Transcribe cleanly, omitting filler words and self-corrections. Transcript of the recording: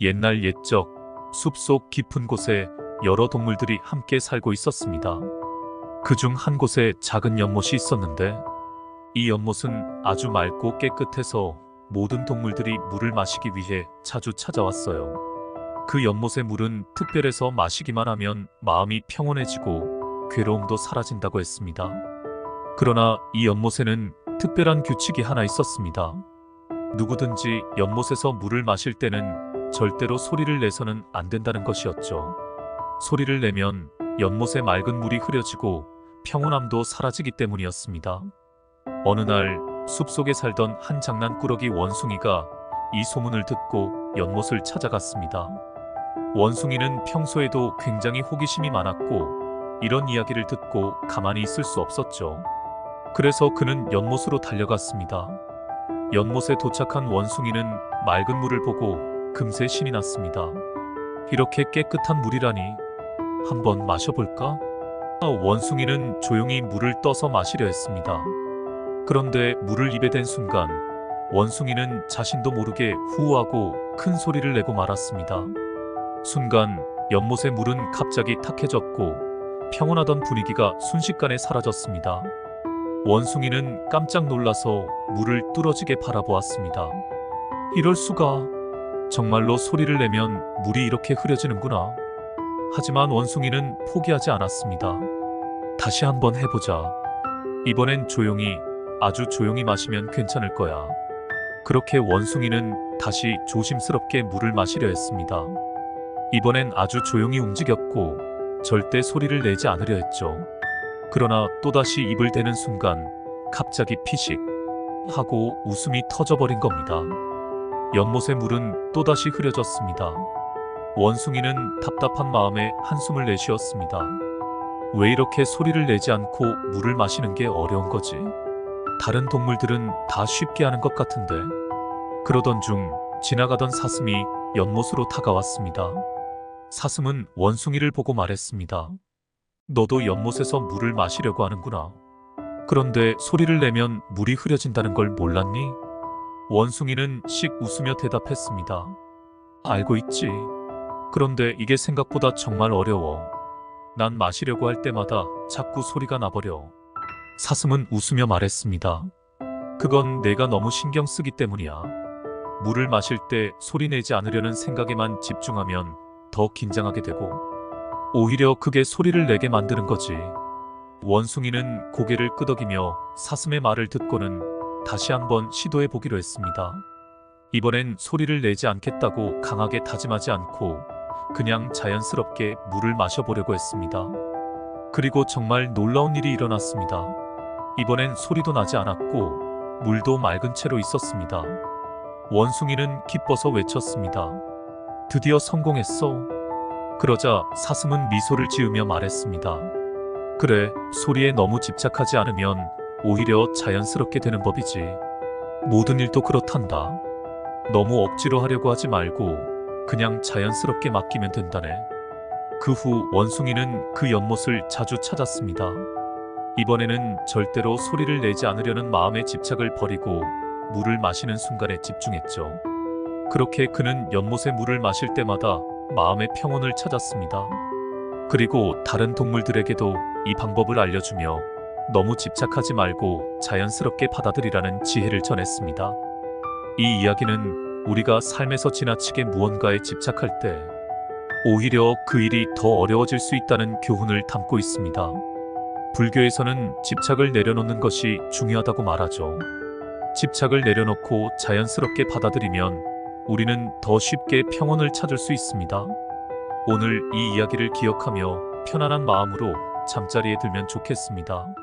옛날 옛적 숲속 깊은 곳에 여러 동물들이 함께 살고 있었습니다. 그중 한 곳에 작은 연못이 있었는데 이 연못은 아주 맑고 깨끗해서 모든 동물들이 물을 마시기 위해 자주 찾아왔어요. 그 연못의 물은 특별해서 마시기만 하면 마음이 평온해지고 괴로움도 사라진다고 했습니다. 그러나 이 연못에는 특별한 규칙이 하나 있었습니다. 누구든지 연못에서 물을 마실 때는 절대로 소리를 내서는 안 된다는 것이었죠. 소리를 내면 연못의 맑은 물이 흐려지고 평온함도 사라지기 때문이었습니다. 어느 날 숲속에 살던 한 장난꾸러기 원숭이가 이 소문을 듣고 연못을 찾아갔습니다. 원숭이는 평소에도 굉장히 호기심이 많았고 이런 이야기를 듣고 가만히 있을 수 없었죠. 그래서 그는 연못으로 달려갔습니다. 연못에 도착한 원숭이는 맑은 물을 보고 금세 신이 났습니다. 이렇게 깨끗한 물이라니 한번 마셔볼까? 원숭이는 조용히 물을 떠서 마시려 했습니다. 그런데 물을 입에 댄 순간 원숭이는 자신도 모르게 후하고 큰 소리를 내고 말았습니다. 순간 연못의 물은 갑자기 탁해졌고 평온하던 분위기가 순식간에 사라졌습니다. 원숭이는 깜짝 놀라서 물을 뚫어지게 바라보았습니다. 이럴 수가. 정말로 소리를 내면 물이 이렇게 흐려지는구나. 하지만 원숭이는 포기하지 않았습니다. 다시 한번 해보자. 이번엔 조용히, 아주 조용히 마시면 괜찮을 거야. 그렇게 원숭이는 다시 조심스럽게 물을 마시려 했습니다. 이번엔 아주 조용히 움직였고 절대 소리를 내지 않으려 했죠. 그러나 또다시 입을 대는 순간 갑자기 피식 하고 웃음이 터져버린 겁니다. 연못의 물은 또다시 흐려졌습니다. 원숭이는 답답한 마음에 한숨을 내쉬었습니다. 왜 이렇게 소리를 내지 않고 물을 마시는 게 어려운 거지? 다른 동물들은 다 쉽게 하는 것 같은데. 그러던 중 지나가던 사슴이 연못으로 다가왔습니다. 사슴은 원숭이를 보고 말했습니다. 너도 연못에서 물을 마시려고 하는구나. 그런데 소리를 내면 물이 흐려진다는 걸 몰랐니? 원숭이는 씩 웃으며 대답했습니다. 알고 있지. 그런데 이게 생각보다 정말 어려워. 난 마시려고 할 때마다 자꾸 소리가 나버려. 사슴은 웃으며 말했습니다. 그건 내가 너무 신경 쓰기 때문이야. 물을 마실 때 소리 내지 않으려는 생각에만 집중하면 더 긴장하게 되고 오히려 그게 소리를 내게 만드는 거지. 원숭이는 고개를 끄덕이며 사슴의 말을 듣고는 다시 한번 시도해 보기로 했습니다. 이번엔 소리를 내지 않겠다고 강하게 다짐하지 않고 그냥 자연스럽게 물을 마셔보려고 했습니다. 그리고 정말 놀라운 일이 일어났습니다. 이번엔 소리도 나지 않았고 물도 맑은 채로 있었습니다. 원숭이는 기뻐서 외쳤습니다. 드디어 성공했어. 그러자 사슴은 미소를 지으며 말했습니다. 그래, 소리에 너무 집착하지 않으면 오히려 자연스럽게 되는 법이지. 모든 일도 그렇단다. 너무 억지로 하려고 하지 말고 그냥 자연스럽게 맡기면 된다네. 그 후 원숭이는 그 연못을 자주 찾았습니다. 이번에는 절대로 소리를 내지 않으려는 마음의 집착을 버리고 물을 마시는 순간에 집중했죠. 그렇게 그는 연못의 물을 마실 때마다 마음의 평온을 찾았습니다. 그리고 다른 동물들에게도 이 방법을 알려주며 너무 집착하지 말고 자연스럽게 받아들이라는 지혜를 전했습니다. 이 이야기는 우리가 삶에서 지나치게 무언가에 집착할 때 오히려 그 일이 더 어려워질 수 있다는 교훈을 담고 있습니다. 불교에서는 집착을 내려놓는 것이 중요하다고 말하죠. 집착을 내려놓고 자연스럽게 받아들이면 우리는 더 쉽게 평온을 찾을 수 있습니다. 오늘 이 이야기를 기억하며 편안한 마음으로 잠자리에 들면 좋겠습니다.